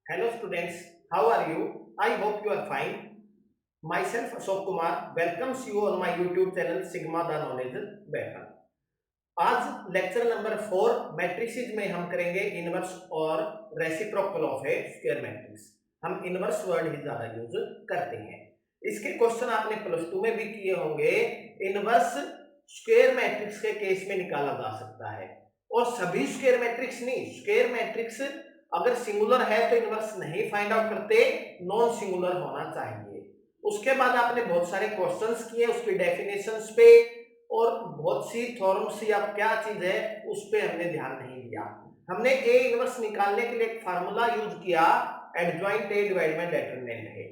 Hello students, how are you? I hope you are fine. Myself Ashok Kumar welcomes you on my YouTube channel Sigma the Knowledge Better. आज lecture number 4 matrices में हम करेंगे inverse और reciprocal of A square matrix. हम inverse word ही ज्यादा use करते हैं। इसके क्वेश्चन आपने प्लस 2 में भी किए होंगे। इनवर्स स्क्वायर मैट्रिक्स के केस में निकाला जा सकता है और सभी स्क्वायर मैट्रिक्स नहीं, स्क्वायर मैट्रिक्स अगर सिंगुलर है तो इनवर्स नहीं फाइंड आउट करते, नॉन सिंगुलर होना चाहिए। उसके बाद आपने बहुत सारे क्वेश्चंस किए उसकी डेफिनेशंस पे और बहुत सी थ्योरम्स या क्या चीज है उस पे हमने ध्यान नहीं दिया। हमने ए इनवर्स निकालने के लिए एक फार्मूला यूज किया, adjoint A divide bye determinant है,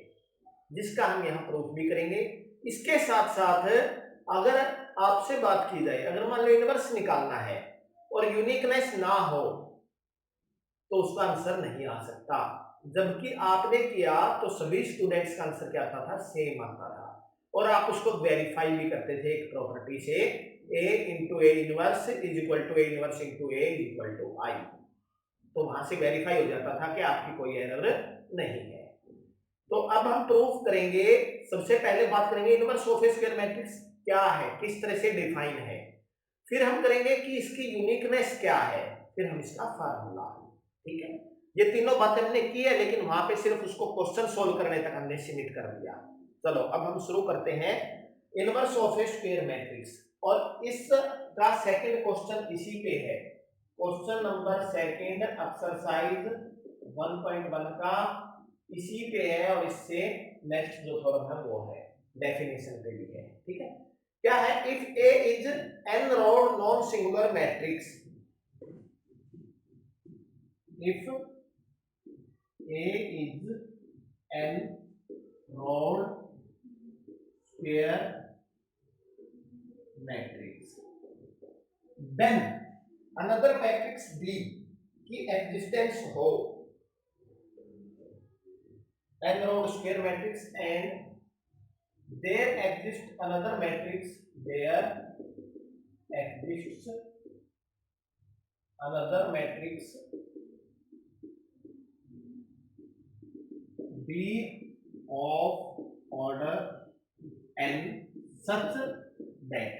जिसका हम यहाँ प्रूफ भी करेंगे। इसके साथ साथ अगर आपसे बात की जाए, अगर मान लो इनवर्स निकालना है और यूनिकनेस ना हो तो उसका आंसर नहीं आ सकता, जबकि आपने किया तो सभी स्टूडेंट्स का आंसर क्या आता था, सेम आता था और आप उसको वेरीफाई भी करते थे एक प्रॉपर्टी से, a into A inverse is equal to A inverse into A is equal to I. तो वहां से वेरीफाई हो जाता था कि आपकी कोई एरर नहीं है। तो अब हम प्रूफ करेंगे। सबसे पहले बात करेंगे inverse of A square matrix क्या है, किस तरह से डिफाइन है, फिर हम करेंगे कि इसकी यूनिकनेस क्या है, फिर हम इसका फार्मूला। ठीक है, ये तीनों बातें हमने की है, लेकिन वहां पे सिर्फ उसको क्वेश्चन सोल्व करने तक हमने सीमित कर दिया। चलो अब हम शुरू करते हैं inverse of A square matrix, और इसका सेकंड क्वेश्चन इसी पे है। क्वेश्चन नंबर सेकंड एक्सरसाइज 1.1 का इसी पे है और इससे नेक्स्ट जो थ्योरम है वो है, डेफिनेशन पे भी है। ठीक है, क्या है, if A is an road non singular matrix, if A is an odd square matrix, then another matrix B की existence हो, an odd square matrix and there exists another matrix, there exists another matrix B of order n such that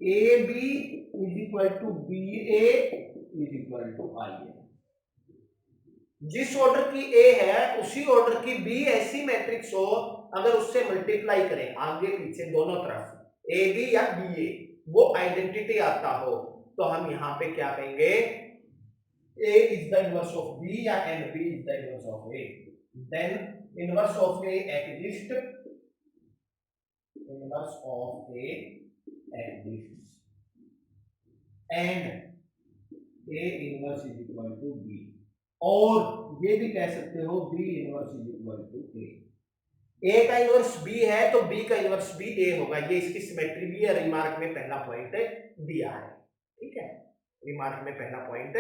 AB is equal to BA is equal to IA। जिस order की A है उसी order की B ऐसी matrix हो, अगर उससे multiply करें आगे पीछे दोनों तरफ AB या BA, वो आइडेंटिटी आता हो, तो हम यहां पे क्या कहेंगे, A is the inverse of B या B is the inverse of A, then inverse of A exists, inverse of A exists and A inverse is equal to B, और ये भी कह सकते हो B inverse is equal to A। A का inverse B है तो B का इनवर्स भी A होगा, ये इसकी सिमेट्री भी है, रिमार्क में पहला पॉइंट दिया है। ठीक है, रिमार्क में पहला पॉइंट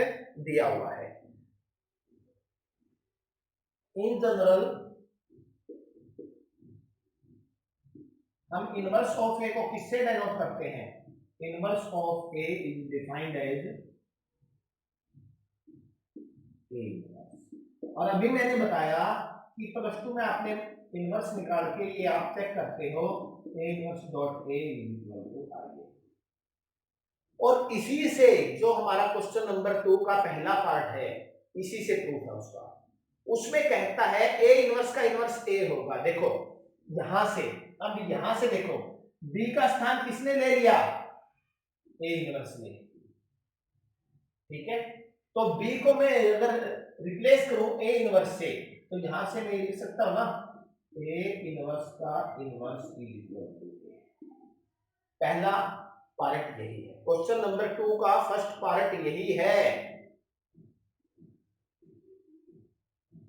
दिया हुआ है। इन जनरल हम इनवर्स ऑफ ए को किससे डिनोट करते हैं, inverse of A is defined as A inverse. और अभी मैंने बताया कि प्लस 2 में आपने इनवर्स निकाल के ये आप चेक करते हो, A inverse dot A equal to I. और इसी से जो हमारा क्वेश्चन नंबर 2 का पहला पार्ट है, इसी से प्रूफ है उसका। उसमें कहता है ए इनवर्स का इनवर्स ए होगा। देखो यहां से, अब यहां से देखो बी का स्थान किसने ले लिया, ए इनवर्स ने। ठीक है, तो बी को मैं अगर रिप्लेस करूं ए इनवर्स से, तो यहां से मैं लिख सकता हूं ना, ए इनवर्स का इनवर्स इज इक्वल टू ए। पहला पार्ट यही है, क्वेश्चन नंबर 2 का फर्स्ट पार्ट यही है।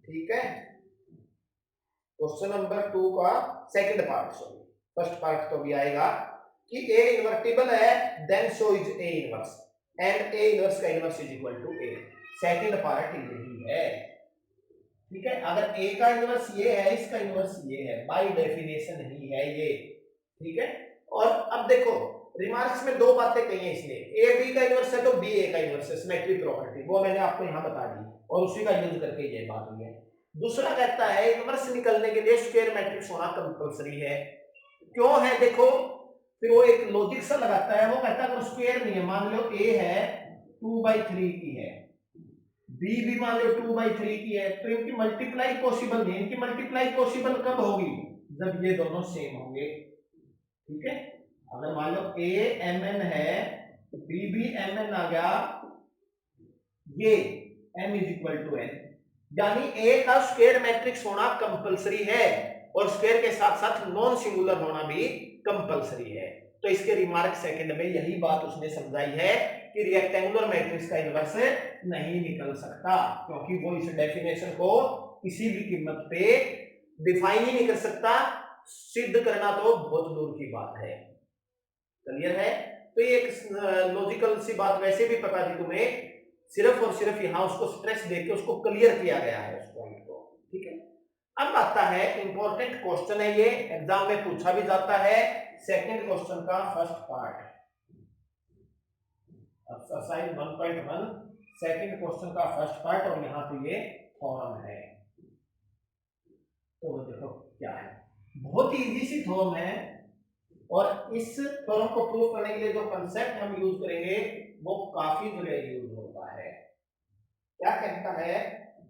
ठीक है, क्वेश्चन नंबर 2 का second part, sorry first part तो भी आएगा कि ए इन्वर्टिबल है, then so is A inverse and A inverse का inverse is equal to A. Second part यही है। ठीक है, अगर ए का इनवर्स ये है, इसका इनवर्स ये है, बाय डेफिनेशन ही है ये। ठीक है, और अब देखो रिमार्क्स में दो बातें कही हैं इसने, ए बी का इनवर्स है तो बी ए का इनवर्स है, सिमेट्री प्रॉपर्टी, वो मैंने आपको यहाँ बता दी और उसी का यूज करके ये बात हुई है। दूसरा कहता है इनवर्स निकलने के लिए स्क्वायर मैट्रिक्स होना कंपलसरी है। क्यों है देखो, फिर वो एक लॉजिक सा लगाता है, वो कहता है अगर स्क्वायर नहीं है, मान लो ए है 2/3 की है, बी भी मान लो 2/3 की है, तो इनकी मल्टीप्लाई पॉसिबल नहीं, इनकी मल्टीप्लाई पॉसिबल कब होगी, जब ये दोनों सेम होंगे। ठीक है, अगर मान लो ए एम एन है, बी भी एम एन आ गया, ये m is equal to n, यानी ए का स्क्वायर मैट्रिक्स होना कंपलसरी है और स्क्वायर के साथ साथ नॉन सिंगुलर होना भी कंपलसरी है। तो इसके रिमार्क सेकंड में यही बात उसने समझाई है कि रेक्टेंगुलर मैट्रिक्स का इनवर्स नहीं निकल सकता, क्योंकि वो इस डेफिनेशन को किसी भी कीमत पे डिफाइन ही नहीं कर सकता, सिद्ध करना तो बहुत दूर की बात है। क्लियर है? तो ये एक लॉजिकल सी बात वैसे भी पता थी तुम्हें, सिर्फ और सिर्फ यहां उसको स्ट्रेस देके उसको क्लियर किया गया है उस पॉइंट को। ठीक है, अब आता है इंपॉर्टेंट क्वेश्चन है, ये एग्जाम में पूछा भी जाता है, सेकंड क्वेश्चन का first part, exercise 1.1 second question का फर्स्ट पार्ट, और यहां पे ये थ्योरम है। तो देखो क्या है, बहुत ही इजी सी थ्योरम है, और इस थ्योरम को प्रूव करने के लिए जो कांसेप्ट हम यूज करेंगे वो काफी जगह यूज होता है। क्या कहता है,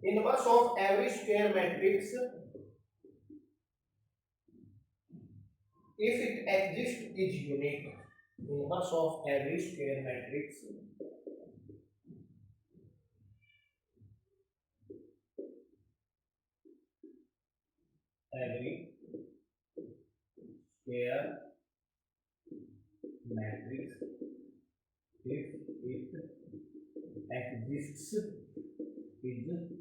inverse of every square matrix if it exists is unique, inverse of every square matrix every square matrix if it exists is unique।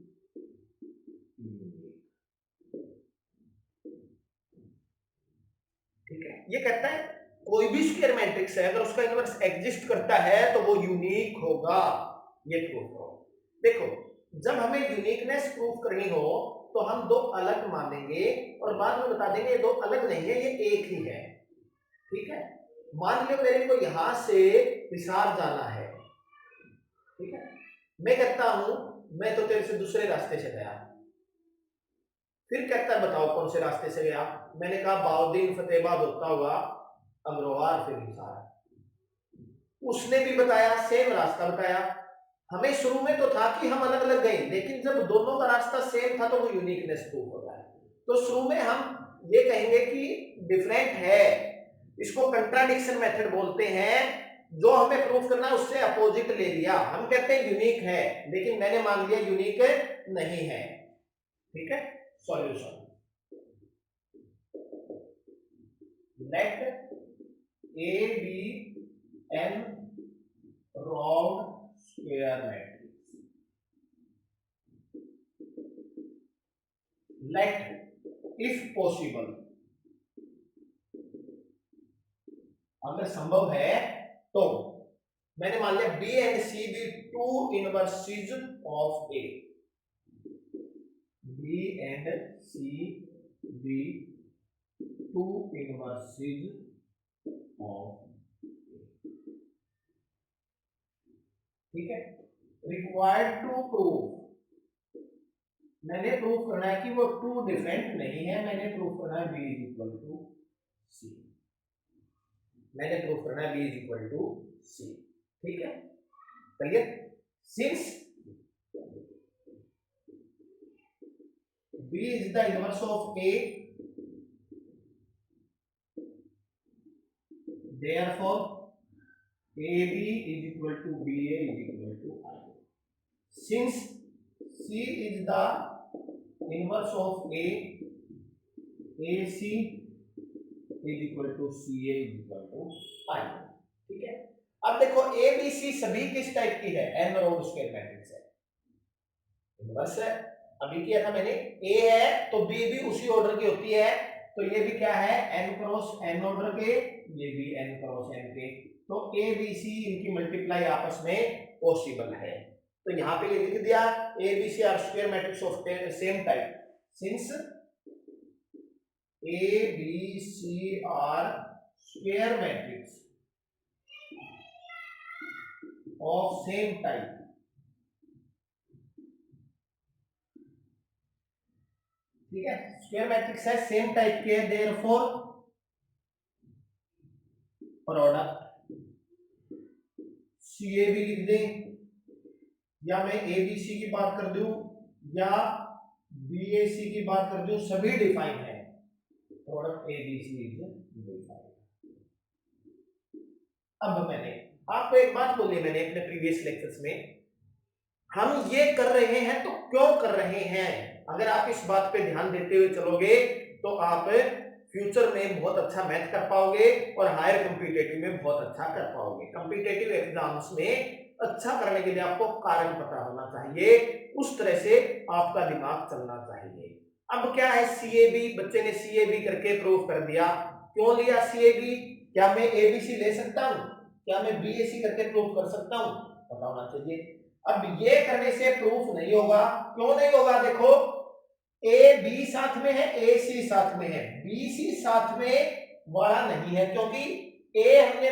ठीक है, ये कहता है कोई भी स्क्वायर मैट्रिक्स है अगर उसका इनवर्स एग्जिस्ट करता है तो वो यूनिक होगा, ये प्रूफ करो। देखो जब हमें यूनिकनेस प्रूफ करनी हो तो हम दो अलग मानेंगे और बाद में बता देंगे ये दो अलग नहीं है, ये एक ही है। ठीक है, मान लो मेरे को यहां से हिसार जाना है, ठीक है, मैं कहता हूं मैं तो तेरे से दूसरे रास्ते से गया, फिर कहता है बताओ कौन से रास्ते से गया, मैंने कहा बाउद्दीन फतेहाबाद होता हुआ अमरोहार फिर हिसार, उसने भी बताया सेम रास्ता बताया। हमें शुरू में तो था कि हम अलग अलग गए, लेकिन जब दोनों का रास्ता सेम था तो वो यूनिकनेस प्रूफ हो गया। तो शुरू में हम ये कहेंगे कि डिफरेंट है, इसको कंट्राडिक्शन मेथड बोलते हैं, जो हमें प्रूफ करना है उससे अपोजिट ले लिया, हम कहते हैं यूनिक है, लेकिन मैंने मान लिया यूनिक नहीं है। ठीक है, solution, let A B N round square matrix, let if possible, अगर संभव है तो, मैंने मान लिया B and C be two inverses of A, B and C be two inverses of, ठीक है, रिक्वायर्ड टू प्रूव, मैंने प्रूव करना है कि वो टू डिफरेंट नहीं है, मैंने प्रूव करना है b इज इक्वल टू सी, मैंने प्रूव करना है b इज इक्वल टू सी। ठीक है, clear, since b is the inverse of a, therefore AB is equal to BA is equal to I. Since C is the inverse of A, AC is equal to CA is equal to I. ठीक है, अब देखो ABC सभी किस type की है, n road square matrix है, inverse है, अभी किया था मैंने, A है तो B भी उसी ऑर्डर की होती है, तो ये भी क्या है n क्रॉस n ऑर्डर के, ये भी n क्रॉस n के, तो ए बी सी इनकी मल्टीप्लाई आपस में पॉसिबल है। तो यहां पे ये लिख दिया A B C are square matrix of same type, since A B C are square matrix of same type, ठीक है, स्क्वायर मैट्रिक्स है सेम टाइप के, therefore product C A B लिख दें, या मैं ए बी सी की बात कर दूं या बी ए सी की बात कर दूं, सभी डिफाइन है, product A B C is define. अब मैंने आपको एक बात बोली मैंने अपने प्रीवियस लेक्चर्स में, हम ये कर रहे हैं तो क्यों कर रहे हैं, अगर आप इस बात पे ध्यान देते हुए चलोगे तो आप फ्यूचर में बहुत अच्छा मैथ कर पाओगे और हायर कॉम्पिटिटिव में बहुत अच्छा कर पाओगे। कॉम्पिटिटिव एग्जाम्स में अच्छा करने के लिए आपको कारण पता होना चाहिए, उस तरह से आपका दिमाग चलना चाहिए। अब क्या है, सीएबी, बच्चे ने सीएबी करके प्रूव कर दिया, क्यों लिया सीएबी, क्या मैं एबीसी ले सकता हूं, क्या मैं बीएसी करके प्रूव कर सकता हूं, पता होना चाहिए। अब ये करने से प्रूफ नहीं होगा, क्यों नहीं होगा, देखो ए बी साथ में है, ए सी साथ में है, बी सी साथ में वाला नहीं है, क्योंकि ए हमने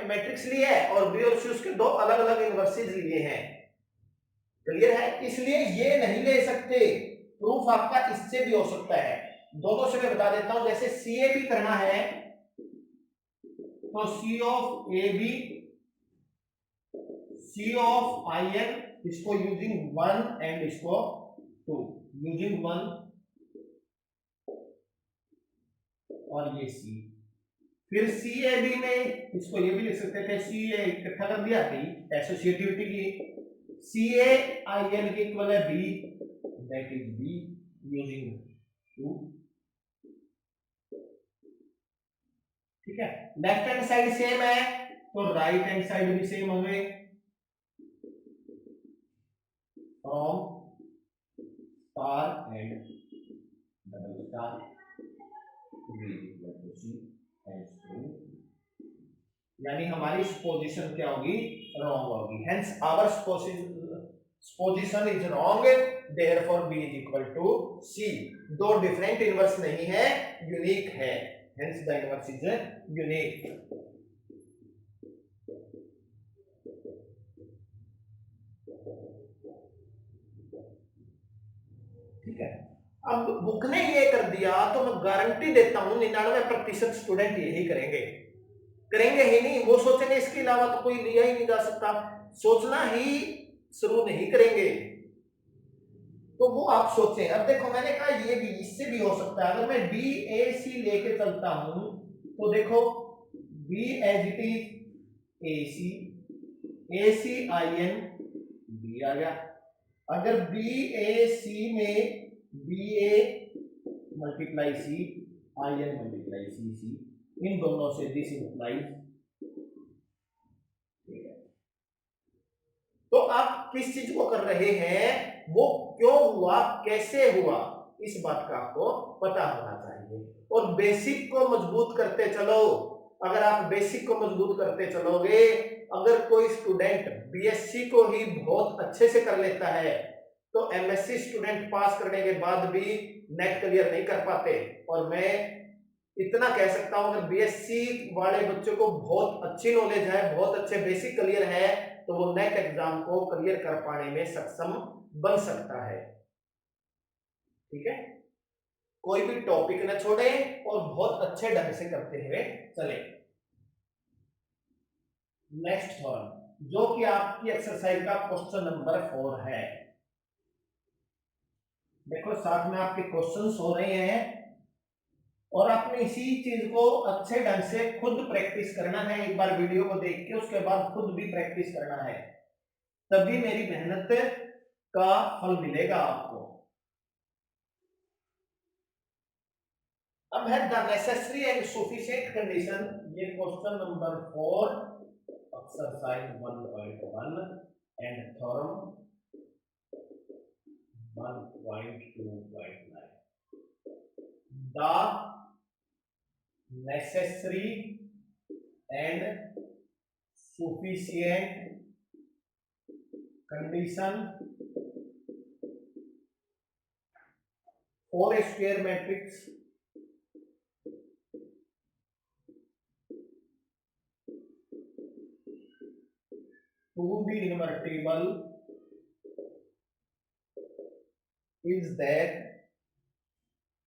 मैट्रिक्स लिया है और बी और सी उसके दो अलग अलग इनवर्सेस लिए हैं, क्लियर है, इसलिए ये नहीं ले सकते। प्रूफ आपका इससे भी हो सकता है, दोनों से मैं बता देता हूं, जैसे सी ए बी करना है तो C of A B, C of I N, इसको यूजिंग 1 एंड इसको 2, यूजिंग 1 और ये सी, फिर सी ए बी में इसको ये भी लिख सकते थे, सी ए इकट्ठा कर दिया बी, एसोसिएटिविटी की, सी ए आई एन की इक्वल है B, that is B using 2, ठीक है। लेफ्ट हैंड साइड सेम है तो राइट हैंड साइड भी सेम होंगे, from star and double star B equal to C and true, यानी हमारी पोजीशन क्या होगी, रॉन्ग होगी, hence our position is wrong, therefore B is equal to C. दो डिफरेंट इनवर्स नहीं है, यूनिक है, hence the inverse is unique. ठीक है, अब बुक ने ये कर दिया तो मैं गारंटी देता हूं 99% स्टूडेंट यही करेंगे, करेंगे ही नहीं, वो सोचेंगे इसके अलावा तो कोई लिया ही नहीं जा सकता, सोचना ही शुरू नहीं करेंगे, तो वो आप सोचें। अब देखो मैंने कहा ये भी, इससे भी हो सकता है, अगर मैं बी ए सी लेके चलता हूं तो देखो B as it is A C, A C I N B आ गया, अगर बी ए सी में B A multiply C, I N multiply C C, इन दोनों से दिस इंप्लाइज, तो आप किस चीज को कर रहे हैं, वो क्यों हुआ, कैसे हुआ, इस बात का आपको पता होना चाहिए, और बेसिक को मजबूत करते चलो। अगर आप बेसिक को मजबूत करते चलोगे, अगर कोई स्टूडेंट बीएससी को ही बहुत अच्छे से कर लेता है तो एमएससी स्टूडेंट पास करने के बाद भी नेट क्लियर नहीं कर पाते, और मैं इतना कह सकता हूं अगर बीएससी वाले बच्चों को बहुत अच्छी नॉलेज है, बहुत अच्छे बेसिक क्लियर है, तो वो नेट एग्जाम को क्लियर कर पाने में सक्षम बन सकता है, ठीक है। कोई भी टॉपिक न छोड़े और बहुत अच्छे ढंग से करते हुए चले। नेक्स्ट वन, जो कि आपकी एक्सरसाइज का क्वेश्चन नंबर 4 है, देखो साथ में आपके क्वेश्चंस हो रहे हैं और आपने इसी चीज को अच्छे ढंग से खुद प्रैक्टिस करना है, एक बार वीडियो को देख के उसके बाद खुद भी प्रैक्टिस करना है, तभी मेरी मेहनत का फल मिलेगा आपको। अब है the necessary and sufficient condition, ये question number 4 exercise 1.1 and theorem 1.2.9, the necessary and sufficient condition for a square matrix to be invertible is that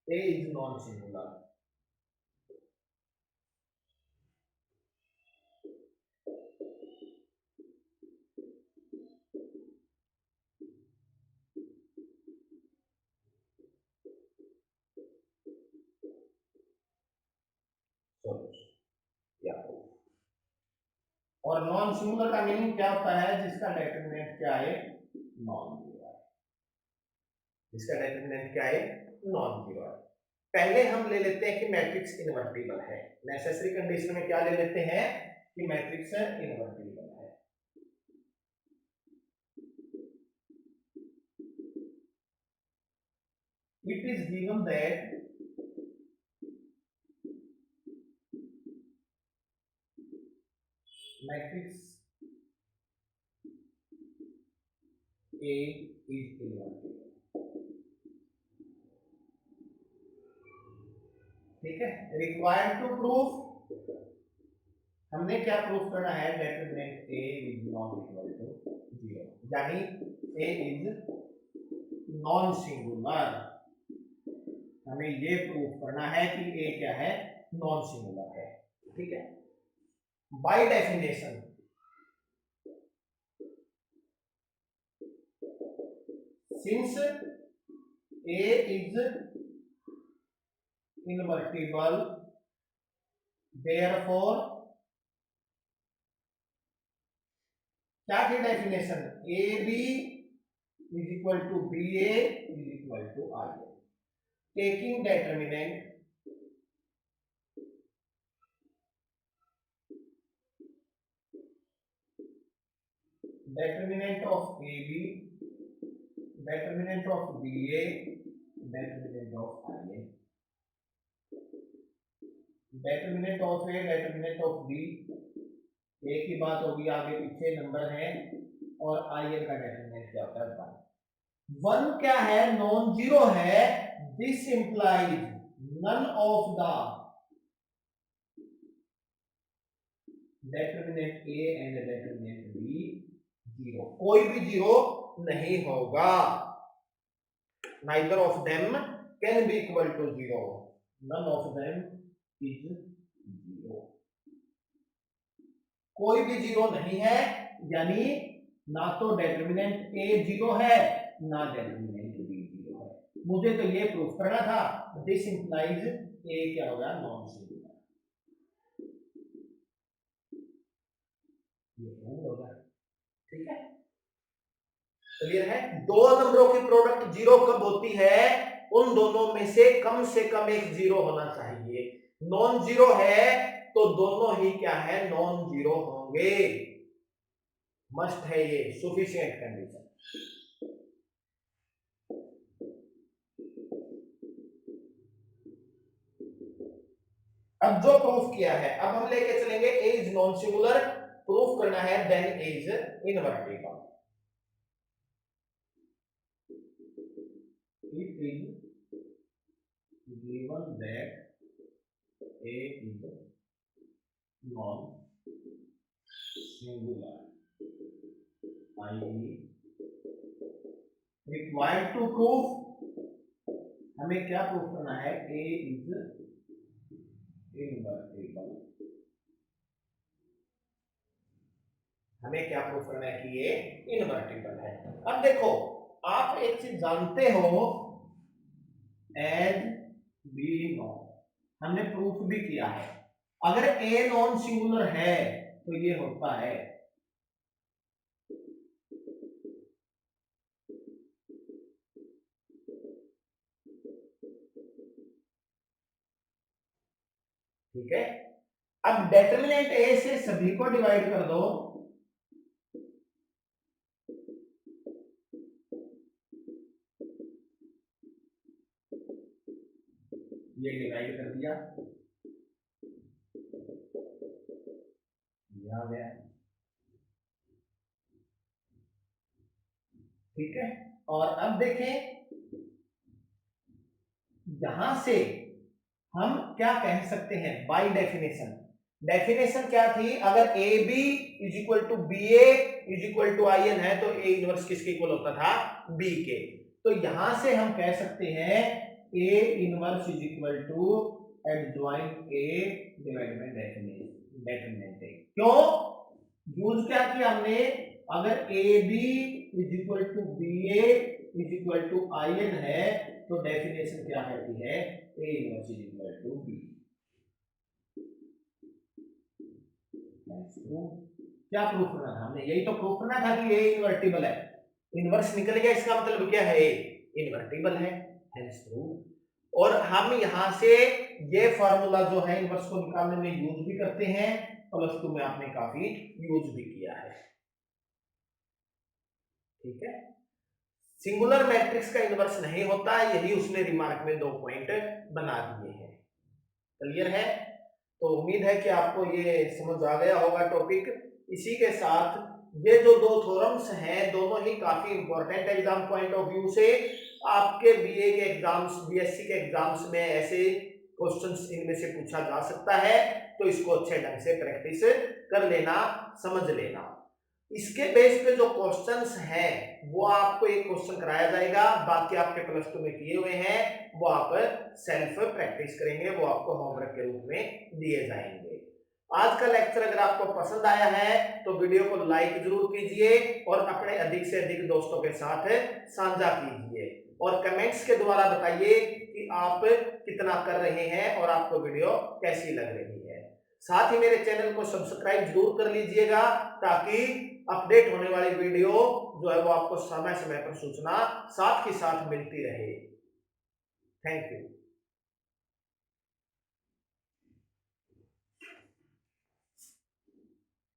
A is non-singular. और नॉन सिंगुलर का मीनिंग क्या होता है? जिसका डेटरमिनेंट क्या है? Non zero है। जिसका डेटरमिनेंट क्या है? नॉन जीरो है। पहले हम ले लेते हैं कि मैट्रिक्स इनवर्टिबल है। नेसेसरी कंडीशन में क्या ले लेते हैं? कि मैट्रिक्स इनवर्टिबल है। It is given that matrix A is invertible। ठीक है। रिक्वायर्ड टू प्रूफ, हमने क्या प्रूफ करना है? Determinant A is not equal to 0, यानी A is नॉन सिंगुलर। हमें ये प्रूफ करना है कि A क्या है? नॉन सिंगुलर है। ठीक है। By definition since A is invertible, therefore क्या थी definition? AB is equal to BA is equal to IA। Taking determinant of AB, determinant of BA, determinant of IA, determinant of A, determinant of B। A की बात होगी, आगे पीछे number है, और IA का डेटरमिनेंट क्या होता है? 1 क्या है? नॉन जीरो है। This implies none of the determinant A and determinant B जीरो। कोई भी जीरो नहीं होगा। neither of them can be equal to 0, none of them is 0। कोई भी जीरो नहीं है, यानी ना तो डेटरमिनेंट A जीरो है, ना डेटरमिनेंट B जीरो है। मुझे तो ये प्रूफ करना था। दिस इंप्लाइज A क्या होगा? Non singular. ये प्रूव होगा। ठीक है, क्लियर है? दो नंबरों की प्रोडक्ट जीरो कब होती है? उन दोनों में से कम एक जीरो होना चाहिए। नॉन जीरो है तो दोनों ही क्या है? नॉन जीरो होंगे। मस्ट है ये, सफिशिएंट कंडीशन। अब जो प्रूफ किया है, अब हम लेके चलेंगे A is non singular. Proof करना है then A is invertible. It is given that A is non singular, i.e. required to prove, हमें क्या प्रूफ करना है? A is invertible। हमें क्या प्रूफ करना है कि ये इनवर्टिबल है। अब देखो, आप एक चीज जानते हो, एज बी नो, हमने प्रूफ भी किया है। अगर A नॉन सिंगुलर है तो ये होता है। ठीक है। अब डेटरमिनेंट A से सभी को डिवाइड कर दो, ये डिवाइड कर दिया, ये आ गया। ठीक है। और अब देखें, यहां से हम क्या कह सकते हैं? बाय डेफिनेशन डेफिनेशन क्या थी, अगर A B is equal to B A is equal to I N है तो ए इनवर्स किसके इक्वल होता था, बी के। तो यहां से हम कह सकते हैं A inverse is equal to adjoint A divide by determinant A. क्यों यूज क्या किया हमने, अगर A B is equal to B A is equal to I N है तो डेफिनेशन क्या कहती है, A inverse is equal to B. क्या प्रूफ करना था हमने, यही तो प्रूफ करना था कि ए इन्वर्टिबल है। इनवर्स निकल गया, इसका मतलब क्या है, ए इन्वर्टिबल है, हेंस प्रूफ। और हम यहां से ये फार्मूला जो है इनवर्स को निकालने में यूज भी करते हैं, प्लस टू में आपने काफी यूज भी किया है। ठीक है, सिंगुलर मैट्रिक्स का इनवर्स नहीं होता, यही उसने रिमार्क में 2 पॉइंट बना दिए हैं। क्लियर है, तो उम्मीद है कि आपको ये समझ आ गया होगा टॉपिक। इसी के साथ ये जो 2 थ्योरम्स हैं दोनों ही काफी important exam point of view से, आपके बीए के एग्जाम्स, बीएससी के एग्जाम्स में ऐसे क्वेश्चंस इनमें से पूछा जा सकता है, तो इसको अच्छे ढंग से प्रैक्टिस कर लेना, समझ लेना। इसके बेस पे जो क्वेश्चंस हैं वो आपको एक क्वेश्चन कराया जाएगा, बाकी आपके प्लस टू में किए हुए हैं वो आप सेल्फ प्रैक्टिस करेंगे, वो आपको होमवर्क के रूप में दिए जाएंगे। आज का लेक्चर अगर आपको पसंद आया है तो वीडियो को लाइक जरूर कीजिए और अपने अधिक से अधिक दोस्तों के साथ साझा कीजिए, और कमेंट्स के द्वारा बताइए कि आप कितना कर रहे हैं और आपको वीडियो कैसी लग रही है। साथ ही मेरे चैनल को सब्सक्राइब जरूर कर लीजिएगा, ताकि अपडेट होने वाली वीडियो जो है वो आपको समय समय पर सूचना साथ ही साथ मिलती रहे। Thank you.